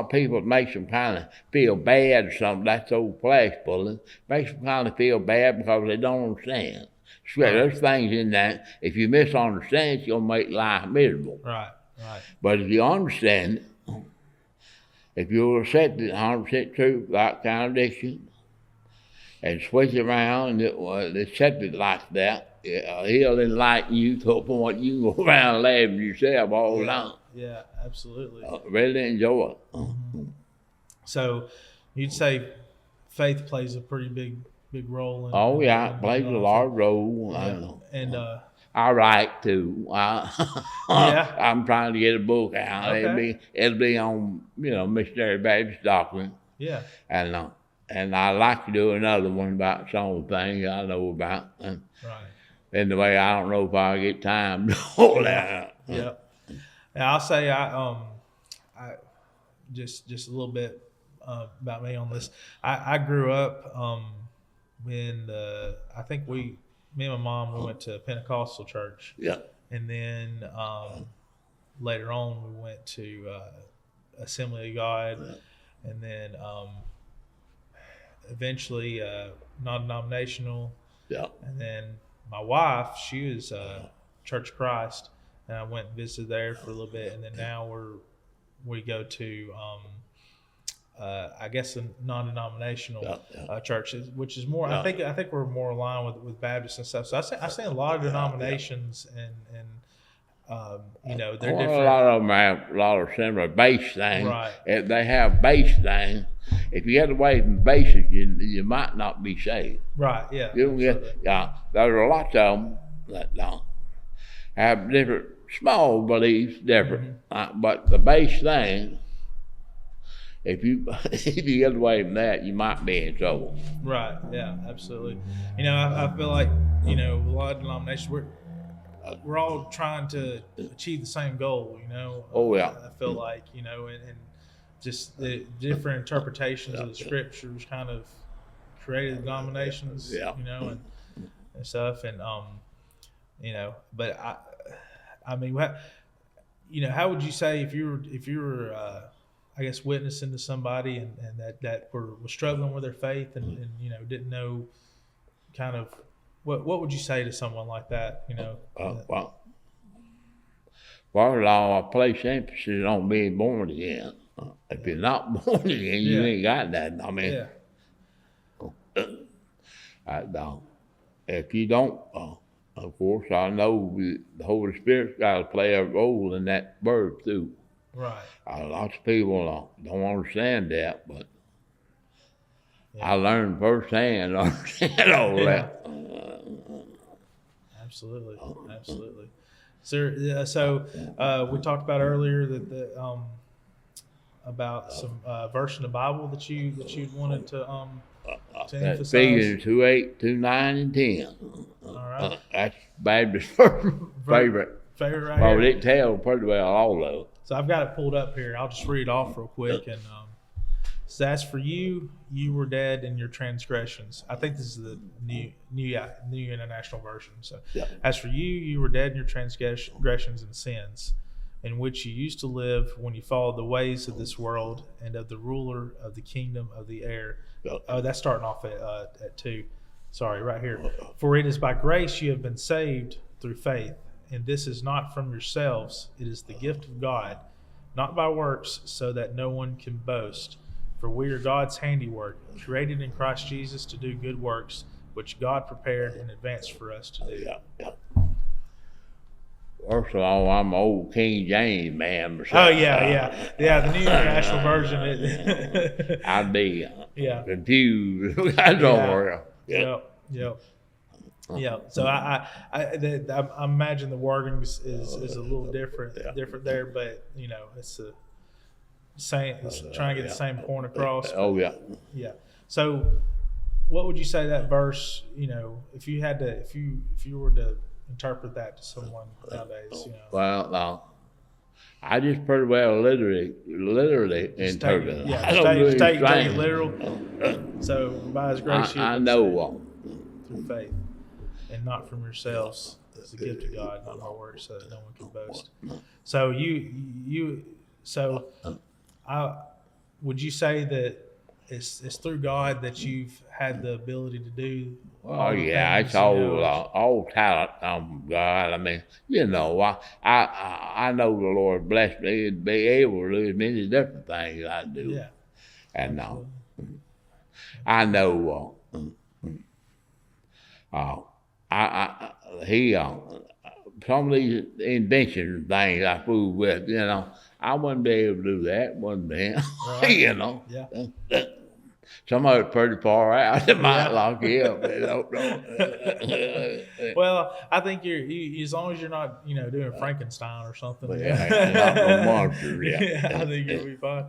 Speaker 2: of people, it makes them kind of feel bad or something. That's old flesh pulling. Makes them kind of feel bad because they don't understand. There's things in that, if you misunderstand, it's going to make life miserable.
Speaker 1: Right.
Speaker 2: But if you understand it, if you'll accept it 100% true without contradiction, and switch around and accept it like that, He'll enlighten you to a point you can go around laughing yourself all along.
Speaker 1: Yeah, absolutely.
Speaker 2: Really enjoy it.
Speaker 1: Mm-hmm. So you'd say faith plays a pretty big big role in.
Speaker 2: Oh yeah,
Speaker 1: in
Speaker 2: it plays a
Speaker 1: your
Speaker 2: large
Speaker 1: life?
Speaker 2: role.
Speaker 1: Yeah. And
Speaker 2: I write too.
Speaker 1: yeah.
Speaker 2: I'm trying to get a book out.
Speaker 1: Okay.
Speaker 2: It'll be on missionary Baptist doctrine,
Speaker 1: Yeah.
Speaker 2: and I like to do another one about some of the things I know about. And
Speaker 1: Right.
Speaker 2: anyway, I don't know if I get time to do all that.
Speaker 1: Yeah. And I'll say I just a little bit about me on this. I grew up when I think me and my mom we went to a Pentecostal church.
Speaker 2: Yeah.
Speaker 1: And then later on we went to Assembly of God, and then eventually non-denominational.
Speaker 2: Yeah.
Speaker 1: And then my wife, she was Church of Christ, and I went and visited there for a little bit, and then now we go to I guess a non-denominational churches, which is more. I think we're more aligned with Baptists and stuff. So I see a lot of denominations, and they're different.
Speaker 2: A lot of them have a lot of similar base things.
Speaker 1: Right.
Speaker 2: If they have base things, if you get away from basics, you might not be saved.
Speaker 1: Right. Yeah.
Speaker 2: There are lots of them that don't have different small beliefs, different, but the base thing. If you get away from that, you might be in trouble.
Speaker 1: Right. Yeah. Absolutely. I feel like a lot of denominations we're all trying to achieve the same goal.
Speaker 2: Oh yeah.
Speaker 1: I feel like and just the different interpretations of the scriptures kind of created denominations.
Speaker 2: Yeah.
Speaker 1: And stuff, and but I mean, how would you say if you were I guess witnessing to somebody and that was struggling with their faith and didn't know kind of what would you say to someone like that?
Speaker 2: Well, I place emphasis on being born again. If you're not born again, you ain't got that. I mean, if you don't, of course, I know the Holy Spirit's got to play a role in that verb too.
Speaker 1: Right.
Speaker 2: Lots of people don't understand that, but I learned firsthand to understand all that.
Speaker 1: Absolutely. So we talked about earlier that about some verse in the Bible that you wanted to emphasize.
Speaker 2: Ephesians 2:8, 2:9, and 10.
Speaker 1: All right.
Speaker 2: That's Baptist's favorite.
Speaker 1: Favorite right
Speaker 2: Well,
Speaker 1: here.
Speaker 2: it tells pretty well all of it.
Speaker 1: So I've got it pulled up here. I'll just read off real quick. And so as for you, you were dead in your transgressions. I think this is the new International Version. So as for you, you were dead in your transgressions and sins, in which you used to live when you followed the ways of this world and of the ruler of the kingdom of the air. Oh, that's starting off at 2. Sorry, right here. For it is by grace you have been saved through faith. And this is not from yourselves, it is the gift of God, not by works, so that no one can boast. For we are God's handiwork, created in Christ Jesus to do good works, which God prepared in advance for us to do.
Speaker 2: First of all, I'm an old King James man.
Speaker 1: Oh, yeah. The New International Version.
Speaker 2: I'd be confused. That's all.
Speaker 1: Yeah, so I imagine the wording is a little different there, but it's the same. It's trying to get the same point across.
Speaker 2: Oh yeah.
Speaker 1: Yeah. So, what would you say that verse? If you had to, if you were to interpret that to someone nowadays,
Speaker 2: Well, I just pretty well literally interpret it.
Speaker 1: Yeah, take it literal. So by His grace,
Speaker 2: I know
Speaker 1: through faith. And not from yourselves, it's the gift of God, not by works, so that no one can boast. So would you say that it's through God that you've had the ability to do?
Speaker 2: Oh yeah, it's all talent from God. I mean, I know the Lord blessed me to be able to do as many different things I do.
Speaker 1: Yeah.
Speaker 2: And I know. Some of these inventions things I fool with, I wouldn't be able to do that, wouldn't be,
Speaker 1: Right.
Speaker 2: Yeah. some of it's pretty far out. They might lock you up. They don't know.
Speaker 1: Well, I think as long as you're not, doing Frankenstein or something.
Speaker 2: Yeah, not no monster.
Speaker 1: Yeah, I think you'll be fine.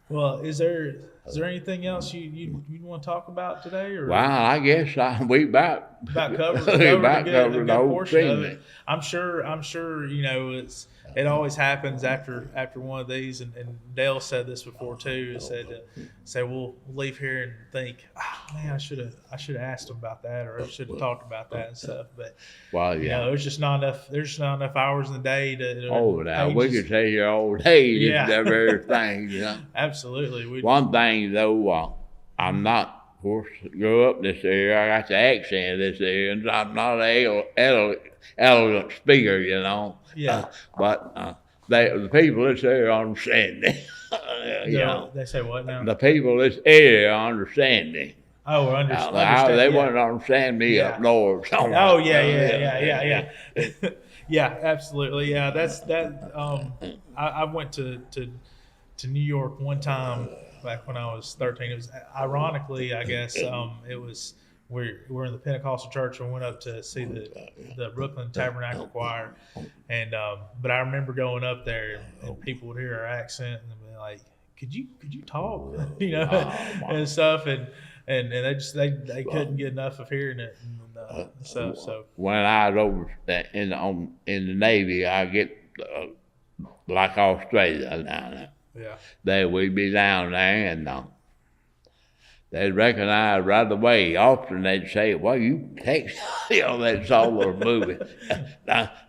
Speaker 1: Well, is there anything else you want to talk about today? Or
Speaker 2: Well, I guess we about
Speaker 1: covered
Speaker 2: about
Speaker 1: a
Speaker 2: covered
Speaker 1: good
Speaker 2: the whole
Speaker 1: portion of
Speaker 2: thing.
Speaker 1: it. I'm sure it always happens after one of these, and Dale said this before too. He said we'll leave here and think, oh, man, I should have asked him about that, or I should have talked about that and stuff. But there's just not enough. There's not enough hours in the day to.
Speaker 2: Now we could stay here all day.
Speaker 1: Yeah.
Speaker 2: Just that very thing.
Speaker 1: Absolutely.
Speaker 2: One thing though, I'm not. Of course, grew up this area. I got the accent of this area, and I'm not an elegant speaker,
Speaker 1: Yeah.
Speaker 2: But the people in this area understand me.
Speaker 1: They say what now?
Speaker 2: The people in this area understand me.
Speaker 1: Oh,
Speaker 2: How they wouldn't understand me up north.
Speaker 1: Oh yeah. Yeah, absolutely. Yeah, that's that. I went to New York one time back when I was 13. It was ironically, I guess, it was we're in the Pentecostal church and went up to see the Brooklyn Tabernacle Choir, and but I remember going up there and people would hear our accent and be like, "Could you talk?" And stuff, and they couldn't get enough of hearing it and stuff. So
Speaker 2: when I was over in the Navy, I get like Australia down there.
Speaker 1: Yeah.
Speaker 2: We'd be down there, and they'd recognize right away. Often they'd say, "Well, you take," that solar movie.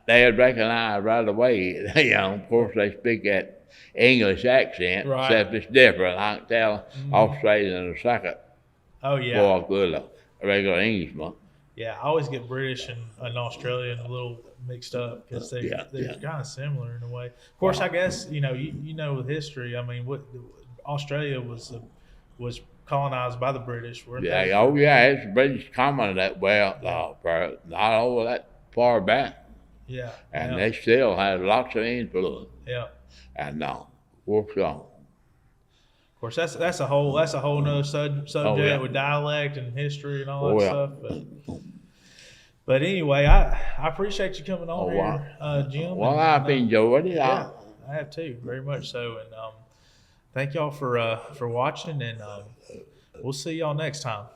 Speaker 2: They'd recognize right away. Of course, they speak that English accent,
Speaker 1: right.
Speaker 2: Except it's different. I can tell Australian in a second.
Speaker 1: Oh yeah.
Speaker 2: For a good regular Englishman.
Speaker 1: Yeah, I always get British and Australian a little mixed up because they're kind of similar in a way. Of course, I guess you know with history. I mean, Australia was colonized by the British, weren't they?
Speaker 2: Oh yeah, it's British colony that not over that far back.
Speaker 1: Yeah,
Speaker 2: and they still had lots of influence.
Speaker 1: Yeah,
Speaker 2: and works on.
Speaker 1: Of course, that's a whole nother subject with dialect and history and all that stuff. But anyway, I appreciate you coming on here, Jim.
Speaker 2: Well, I've enjoyed it.
Speaker 1: Yeah, I have too, very much so. And thank y'all for watching, and we'll see y'all next time.